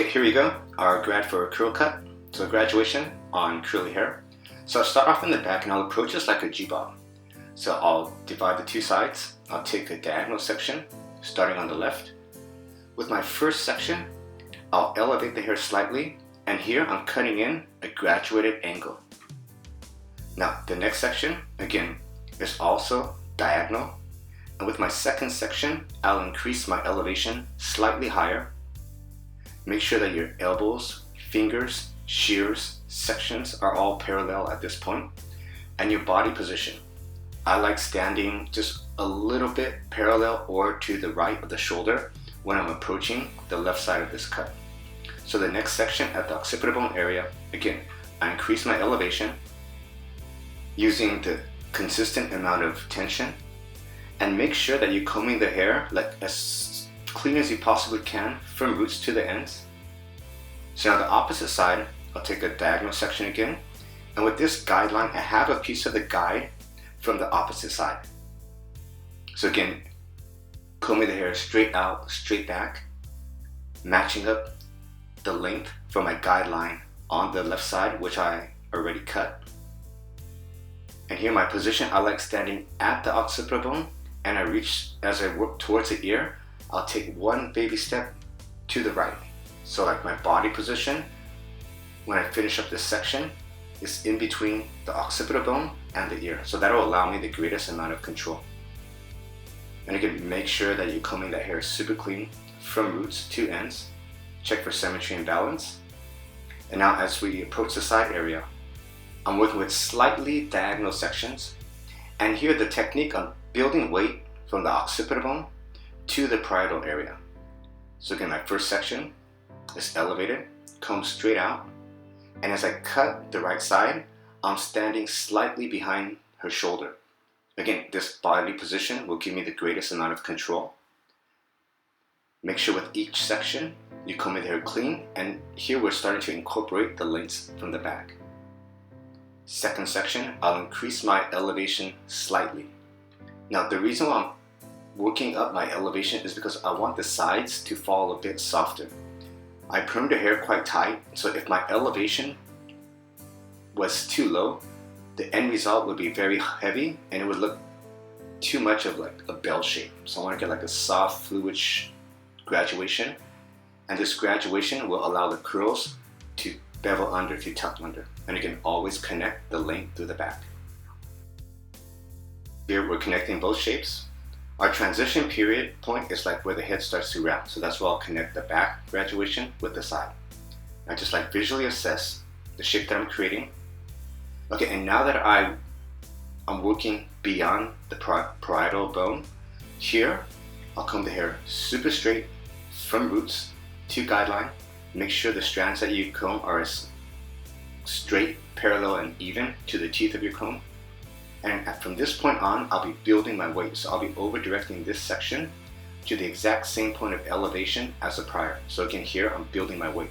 Okay, here we go, our grad for curl cut, so graduation on curly hair. So I'll start off in the back and I'll approach this like a G-bob. So I'll divide the two sides, I'll take a diagonal section, starting on the left. With my first section, I'll elevate the hair slightly, and here I'm cutting in a graduated angle. Now the next section, again, is also diagonal, and with my second section, I'll increase my elevation slightly higher. Make sure that your elbows, fingers, shears, sections are all parallel at this point, and your body position. I like standing just a little bit parallel or to the right of the shoulder when I'm approaching the left side of this cut. So the next section at the occipital bone area, again, I increase my elevation using the consistent amount of tension, and make sure that you're combing the hair like as clean as you possibly can from roots to the ends. So now the opposite side, I'll take a diagonal section again, and with this guideline, I have a piece of the guide from the opposite side. So again, combing the hair straight out, straight back, matching up the length from my guideline on the left side, which I already cut. And here my position, I like standing at the occipital bone, and I reach, as I work towards the ear, I'll take one baby step to the right. So like my body position, when I finish up this section, is in between the occipital bone and the ear. So that'll allow me the greatest amount of control. And again, make sure that you're combing that hair super clean from roots to ends. Check for symmetry and balance. And now as we approach the side area, I'm working with slightly diagonal sections. And here the technique, I'm building weight from the occipital bone to the parietal area. So again, my first section is elevated, comes straight out, and as I cut the right side, I'm standing slightly behind her shoulder. Again, this body position will give me the greatest amount of control. Make sure with each section, you comb the hair clean, and here we're starting to incorporate the lengths from the back. Second section, I'll increase my elevation slightly. Now the reason why I'm working up my elevation is because I want the sides to fall a bit softer. I permed the hair quite tight, so if my elevation was too low, the end result would be very heavy and it would look too much of like a bell shape. So I want to get like a soft, fluid graduation, and this graduation will allow the curls to bevel under, to tuck under. And again, always connect the length through the back. Here we're connecting both shapes. Our transition period point is like where the head starts to round. So that's where I'll connect the back graduation with the side. I just like visually assess the shape that I'm creating. Okay, and now that I'm working beyond the parietal bone, here I'll comb the hair super straight from roots to guideline. Make sure the strands that you comb are as straight, parallel, and even to the teeth of your comb. And from this point on, I'll be building my weight. So I'll be over directing this section to the exact same point of elevation as the prior. So again, here I'm building my weight.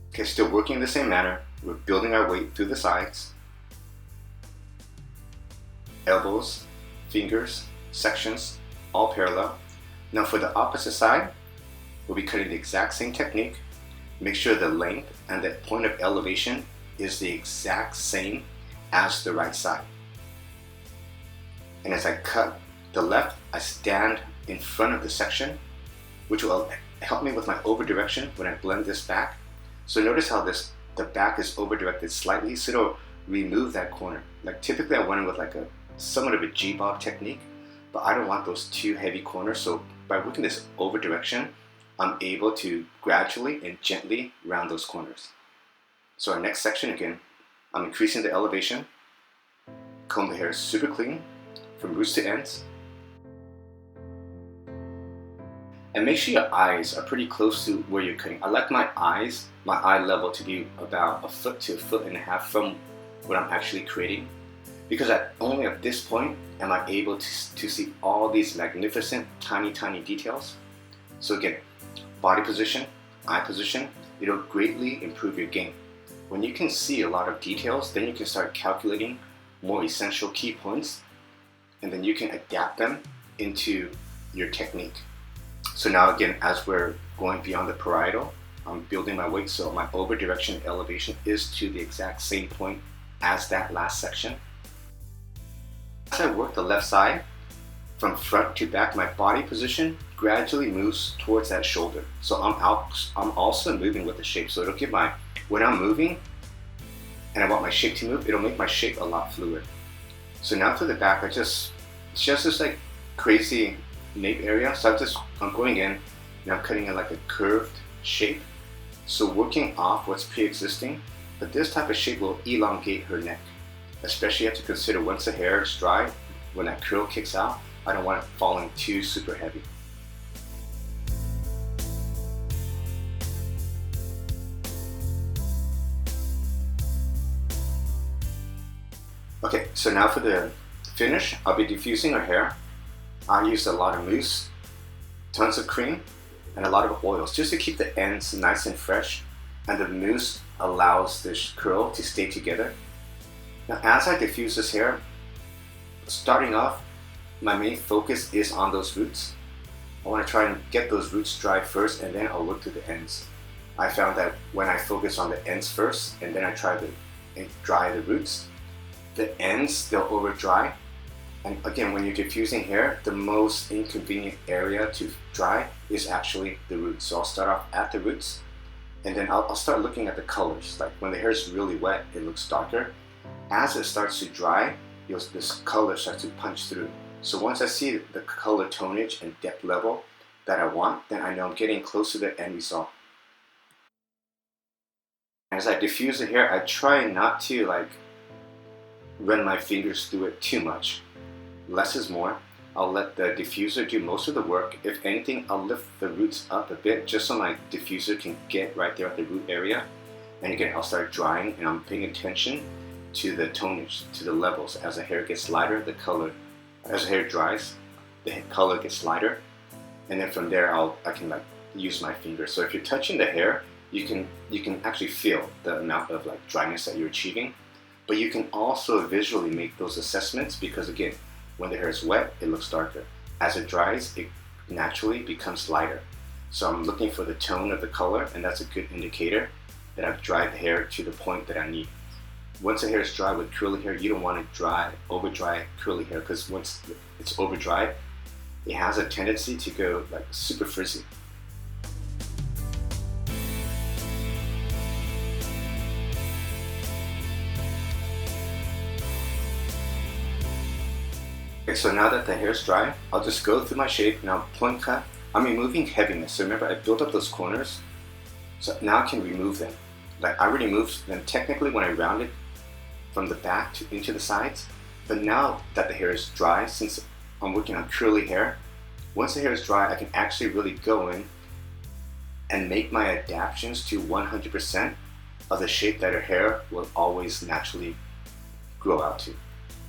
Okay, still working in the same manner. We're building our weight through the sides, elbows, fingers, sections, all parallel. Now for the opposite side, we'll be cutting the exact same technique. Make sure the length and the point of elevation is the exact same as the right side. And as I cut the left, I stand in front of the section, which will help me with my over direction when I blend this back. So notice how the back is over directed slightly, so it'll remove that corner. Like typically I went in with like a somewhat of a G-bob technique, but I don't want those too heavy corners. So by working this over direction, I'm able to gradually and gently round those corners. So our next section, again, I'm increasing the elevation, comb the hair super clean from roots to ends. And make sure your eyes are pretty close to where you're cutting. I like my eye level to be about 1 to 1.5 feet from what I'm actually creating, because only at this point am I able to see all these magnificent tiny details. So again, body position, eye position, it'll greatly improve your game. When you can see a lot of details, then you can start calculating more essential key points, and then you can adapt them into your technique. So now again, as we're going beyond the parietal, I'm building my weight, so my over direction elevation is to the exact same point as that last section. As I work the left side, from front to back, my body position gradually moves towards that shoulder. So I'm also moving with the shape. So it'll give when I'm moving and I want my shape to move, it'll make my shape a lot fluid. So now to the back, it's just this like crazy nape area. So I'm going in and I'm cutting in like a curved shape. So working off what's pre-existing, but this type of shape will elongate her neck. Especially you have to consider once the hair is dry, when that curl kicks out, I don't want it falling too super heavy. Okay, so now for the finish, I'll be diffusing her hair. I use a lot of mousse, tons of cream, and a lot of oils just to keep the ends nice and fresh, and the mousse allows this curl to stay together. Now as I diffuse this hair, starting off, my main focus is on those roots. I want to try and get those roots dry first, and then I'll work to the ends. I found that when I focus on the ends first and then I try to dry the roots, the ends, they'll over dry. And again, when you're diffusing hair, the most inconvenient area to dry is actually the roots. So I'll start off at the roots, and then I'll start looking at the colors. Like when the hair is really wet, it looks darker. As it starts to dry, this color starts to punch through. So once I see the color tonage and depth level that I want, then I know I'm getting close to the end result. As I diffuse the hair, I try not to like run my fingers through it too much. Less is more. I'll let the diffuser do most of the work. If anything, I'll lift the roots up a bit just so my diffuser can get right there at the root area. And again, I'll start drying, and I'm paying attention to the tonage, to the levels. As the hair gets lighter, the color, as the hair dries, the color gets lighter. And then from there, I can like use my finger. So if you're touching the hair, you can actually feel the amount of like dryness that you're achieving. But you can also visually make those assessments, because again, when the hair is wet, it looks darker. As it dries, it naturally becomes lighter. So I'm looking for the tone of the color, and that's a good indicator that I've dried the hair to the point that I need. Once the hair is dry with curly hair, you don't want to over dry curly hair, because once it's over dried, it has a tendency to go like super frizzy. Okay, so now that the hair is dry, I'll just go through my shape and I'll point cut. I'm removing heaviness. So remember, I built up those corners, so now I can remove them. Like I already moved them technically when I rounded from the back into the sides, but now that the hair is dry, since I'm working on curly hair, once the hair is dry, I can actually really go in and make my adaptations to 100% of the shape that her hair will always naturally grow out to.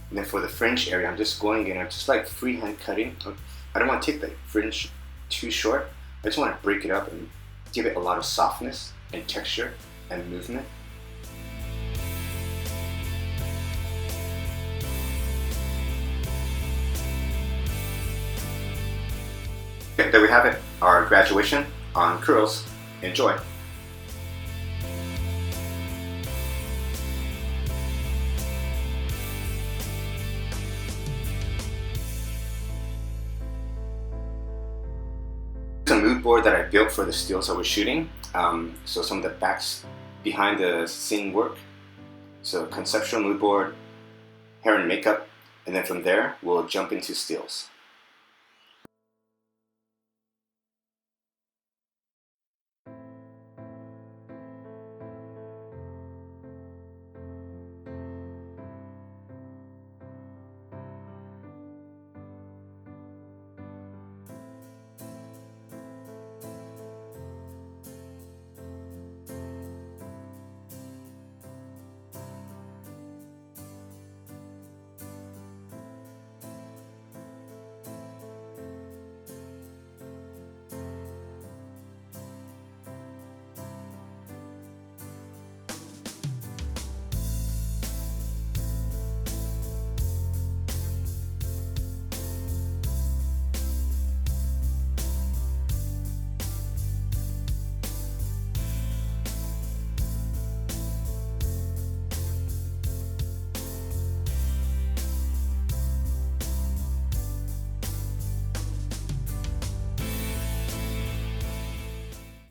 And then for the fringe area, I'm just going in, I'm just like freehand cutting. I don't want to take the fringe too short. I just want to break it up and give it a lot of softness and texture and movement. Okay, there we have it, our graduation on curls. Enjoy. A mood board that I built for the stills I was shooting. So some of the backs behind the scene work. So conceptual mood board, hair and makeup, and then from there we'll jump into stills.